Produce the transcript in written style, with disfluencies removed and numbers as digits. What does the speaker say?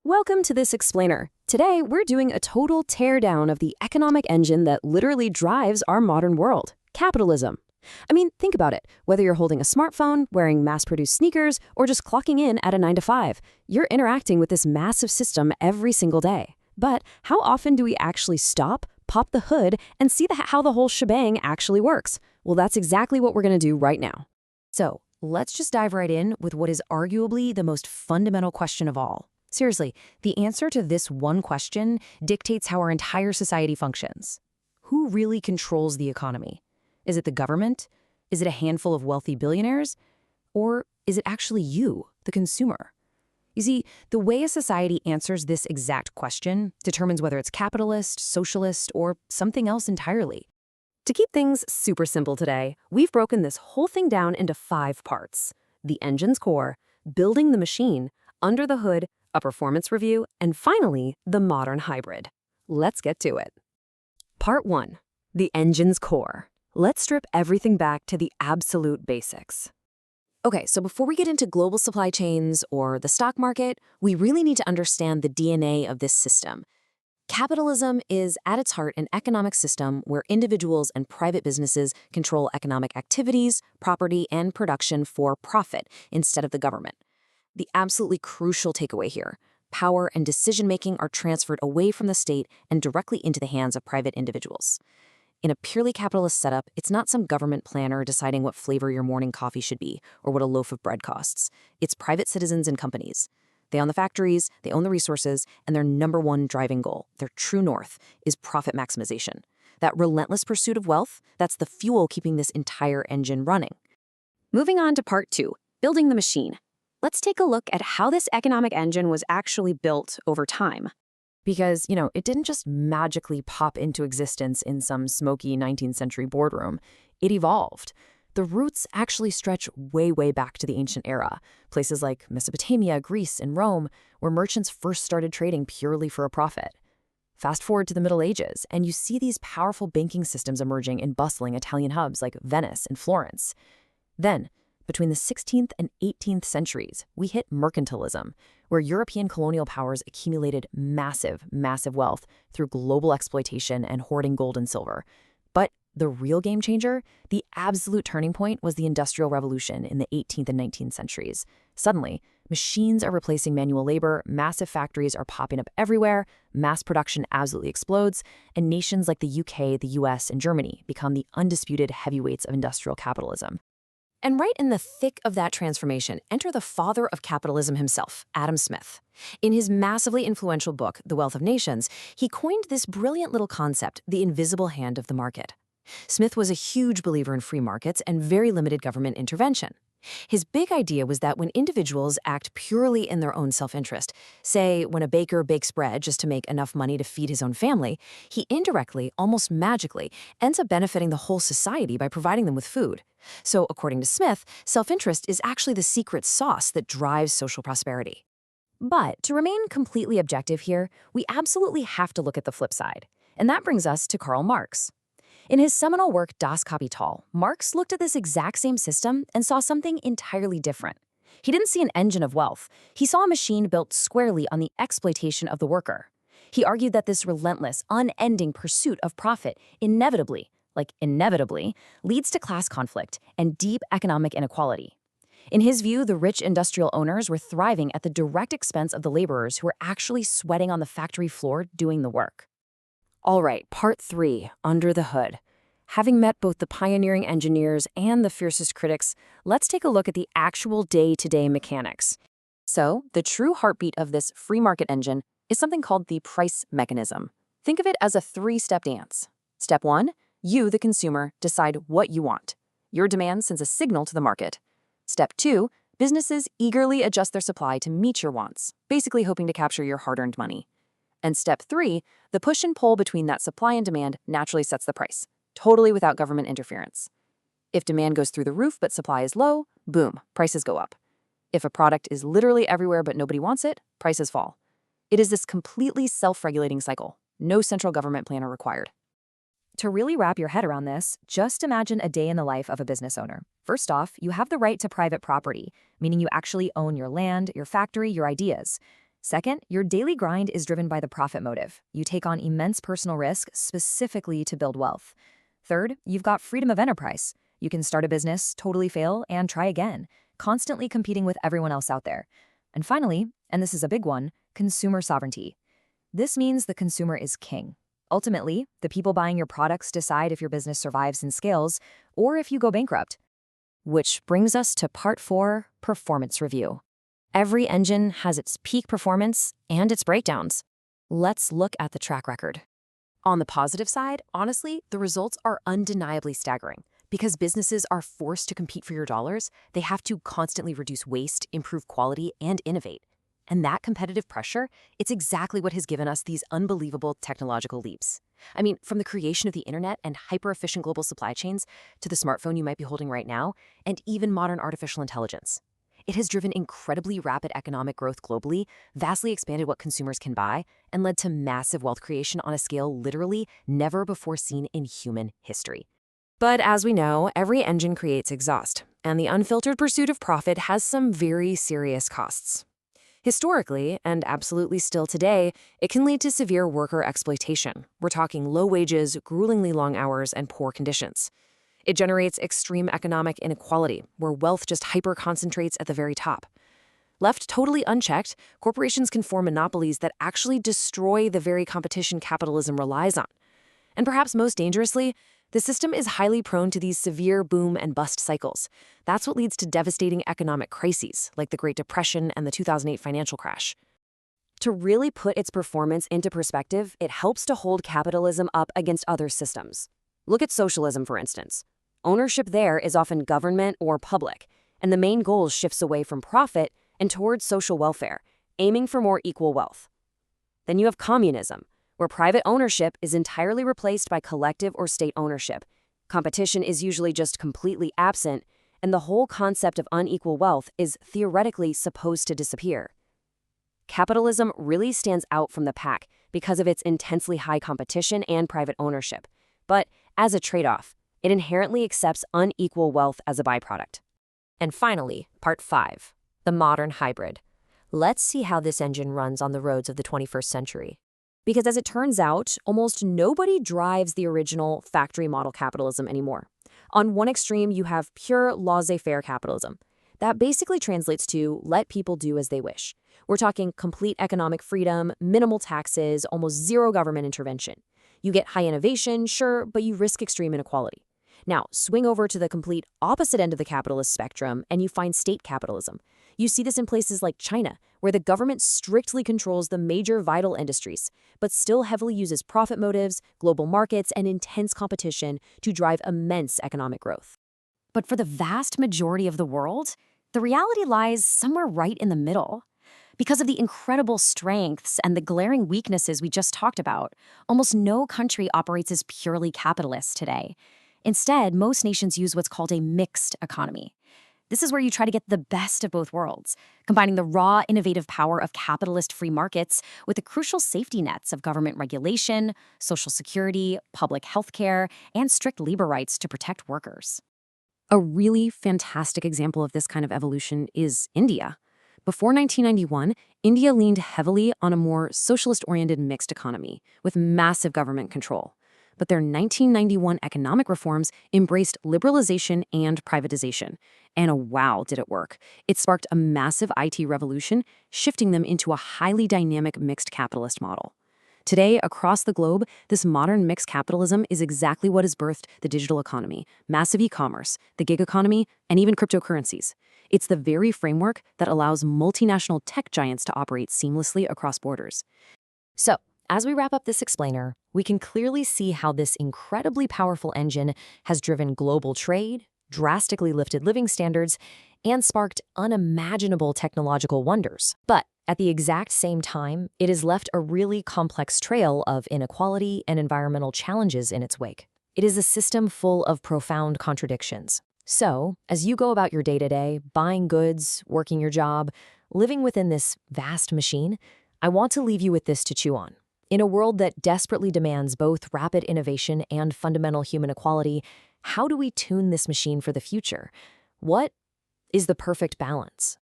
Welcome to this explainer. Today, we're doing a total teardown of the economic engine that literally drives our modern world, capitalism. I mean, think about it. Whether you're holding a smartphone, wearing mass-produced sneakers, or just clocking in at a 9 to 5, you're interacting with this massive system every single day. But how often do we actually stop, pop the hood, and see how the whole shebang actually works? Well, that's exactly what we're going to do right now. So, let's just dive right in with what is arguably the most fundamental question of all. Seriously, the answer to this one question dictates how our entire society functions. Who really controls the economy? Is it the government? Is it a handful of wealthy billionaires? Or is it actually you, the consumer? You see, the way a society answers this exact question determines whether it's capitalist, socialist, or something else entirely. To keep things super simple today, we've broken this whole thing down into 5 parts: the engine's core, building the machine, under the hood, a performance review, and finally, the modern hybrid. Let's get to it. Part 1. The engine's core. Let's strip everything back to the absolute basics. Okay, so before we get into global supply chains or the stock market, we really need to understand the DNA of this system. Capitalism is, at its heart, an economic system where individuals and private businesses control economic activities, property, and production for profit instead of the government. The absolutely crucial takeaway here: power and decision-making are transferred away from the state and directly into the hands of private individuals. In a purely capitalist setup, it's not some government planner deciding what flavor your morning coffee should be or what a loaf of bread costs. It's private citizens and companies. They own the factories, they own the resources, and their number one driving goal, their true north, is profit maximization. That relentless pursuit of wealth, that's the fuel keeping this entire engine running. Moving on to part 2, building the machine. Let's take a look at how this economic engine was actually built over time. Because, it didn't just magically pop into existence in some smoky 19th century boardroom. It evolved. The roots actually stretch way, way back to the ancient era, places like Mesopotamia, Greece, and Rome, where merchants first started trading purely for a profit. Fast forward to the Middle Ages, and you see these powerful banking systems emerging in bustling Italian hubs like Venice and Florence. Then, between the 16th and 18th centuries, we hit mercantilism, where European colonial powers accumulated massive, massive wealth through global exploitation and hoarding gold and silver. But the real game changer, the absolute turning point, was the Industrial Revolution in the 18th and 19th centuries. Suddenly, machines are replacing manual labor, massive factories are popping up everywhere, mass production absolutely explodes, and nations like the UK, the US, and Germany become the undisputed heavyweights of industrial capitalism. And right in the thick of that transformation, enter the father of capitalism himself, Adam Smith. In his massively influential book, The Wealth of Nations, he coined this brilliant little concept, the invisible hand of the market. Smith was a huge believer in free markets and very limited government intervention. His big idea was that when individuals act purely in their own self-interest, say when a baker bakes bread just to make enough money to feed his own family, he indirectly, almost magically, ends up benefiting the whole society by providing them with food. So, according to Smith, self-interest is actually the secret sauce that drives social prosperity. But to remain completely objective here, we absolutely have to look at the flip side. And that brings us to Karl Marx. In his seminal work Das Kapital, Marx looked at this exact same system and saw something entirely different. He didn't see an engine of wealth. He saw a machine built squarely on the exploitation of the worker. He argued that this relentless, unending pursuit of profit inevitably, leads to class conflict and deep economic inequality. In his view, the rich industrial owners were thriving at the direct expense of the laborers who were actually sweating on the factory floor doing the work. All right, part 3, under the hood. Having met both the pioneering engineers and the fiercest critics, let's take a look at the actual day-to-day mechanics. So, the true heartbeat of this free market engine is something called the price mechanism. Think of it as a 3-step dance. Step 1, you, the consumer, decide what you want. Your demand sends a signal to the market. Step 2, businesses eagerly adjust their supply to meet your wants, basically hoping to capture your hard-earned money. And step 3, the push and pull between that supply and demand naturally sets the price, totally without government interference. If demand goes through the roof but supply is low, boom, prices go up. If a product is literally everywhere but nobody wants it, prices fall. It is this completely self-regulating cycle, no central government planner required. To really wrap your head around this, just imagine a day in the life of a business owner. First off, you have the right to private property, meaning you actually own your land, your factory, your ideas. Second, your daily grind is driven by the profit motive. You take on immense personal risk specifically to build wealth. Third, you've got freedom of enterprise. You can start a business, totally fail, and try again, constantly competing with everyone else out there. And finally, and this is a big one, consumer sovereignty. This means the consumer is king. Ultimately, the people buying your products decide if your business survives and scales or if you go bankrupt. Which brings us to part 4, performance review. Every engine has its peak performance and its breakdowns. Let's look at the track record. On the positive side, honestly, the results are undeniably staggering. Because businesses are forced to compete for your dollars, they have to constantly reduce waste, improve quality, and innovate. And that competitive pressure, it's exactly what has given us these unbelievable technological leaps. I mean, from the creation of the internet and hyper-efficient global supply chains to the smartphone you might be holding right now, and even modern artificial intelligence. It has driven incredibly rapid economic growth globally, vastly expanded what consumers can buy, and led to massive wealth creation on a scale literally never before seen in human history. But as we know, every engine creates exhaust, and the unfiltered pursuit of profit has some very serious costs. Historically, and absolutely still today, it can lead to severe worker exploitation. We're talking low wages, gruelingly long hours, and poor conditions. It generates extreme economic inequality, where wealth just hyper-concentrates at the very top. Left totally unchecked, corporations can form monopolies that actually destroy the very competition capitalism relies on. And perhaps most dangerously, the system is highly prone to these severe boom and bust cycles. That's what leads to devastating economic crises, like the Great Depression and the 2008 financial crash. To really put its performance into perspective, it helps to hold capitalism up against other systems. Look at socialism, for instance. Ownership there is often government or public, and the main goal shifts away from profit and towards social welfare, aiming for more equal wealth. Then you have communism, where private ownership is entirely replaced by collective or state ownership. Competition is usually just completely absent, and the whole concept of unequal wealth is theoretically supposed to disappear. Capitalism really stands out from the pack because of its intensely high competition and private ownership. But as a trade-off, it inherently accepts unequal wealth as a byproduct. And finally, part 5, the modern hybrid. Let's see how this engine runs on the roads of the 21st century. Because as it turns out, almost nobody drives the original factory model capitalism anymore. On one extreme, you have pure laissez-faire capitalism. That basically translates to let people do as they wish. We're talking complete economic freedom, minimal taxes, almost zero government intervention. You get high innovation, sure, but you risk extreme inequality. Now, swing over to the complete opposite end of the capitalist spectrum, and you find state capitalism. You see this in places like China, where the government strictly controls the major vital industries, but still heavily uses profit motives, global markets, and intense competition to drive immense economic growth. But for the vast majority of the world, the reality lies somewhere right in the middle. Because of the incredible strengths and the glaring weaknesses we just talked about, almost no country operates as purely capitalist today. Instead, most nations use what's called a mixed economy. This is where you try to get the best of both worlds, combining the raw, innovative power of capitalist free markets with the crucial safety nets of government regulation, social security, public health care, and strict labor rights to protect workers. A really fantastic example of this kind of evolution is India. Before 1991, India leaned heavily on a more socialist-oriented mixed economy with massive government control. But their 1991 economic reforms embraced liberalization and privatization. And wow, did it work. It sparked a massive IT revolution, shifting them into a highly dynamic mixed capitalist model. Today, across the globe, this modern mixed capitalism is exactly what has birthed the digital economy, massive e-commerce, the gig economy, and even cryptocurrencies. It's the very framework that allows multinational tech giants to operate seamlessly across borders. So, as we wrap up this explainer, we can clearly see how this incredibly powerful engine has driven global trade, drastically lifted living standards, and sparked unimaginable technological wonders. But at the exact same time, it has left a really complex trail of inequality and environmental challenges in its wake. It is a system full of profound contradictions. So, as you go about your day-to-day, buying goods, working your job, living within this vast machine, I want to leave you with this to chew on. In a world that desperately demands both rapid innovation and fundamental human equality, how do we tune this machine for the future? What is the perfect balance?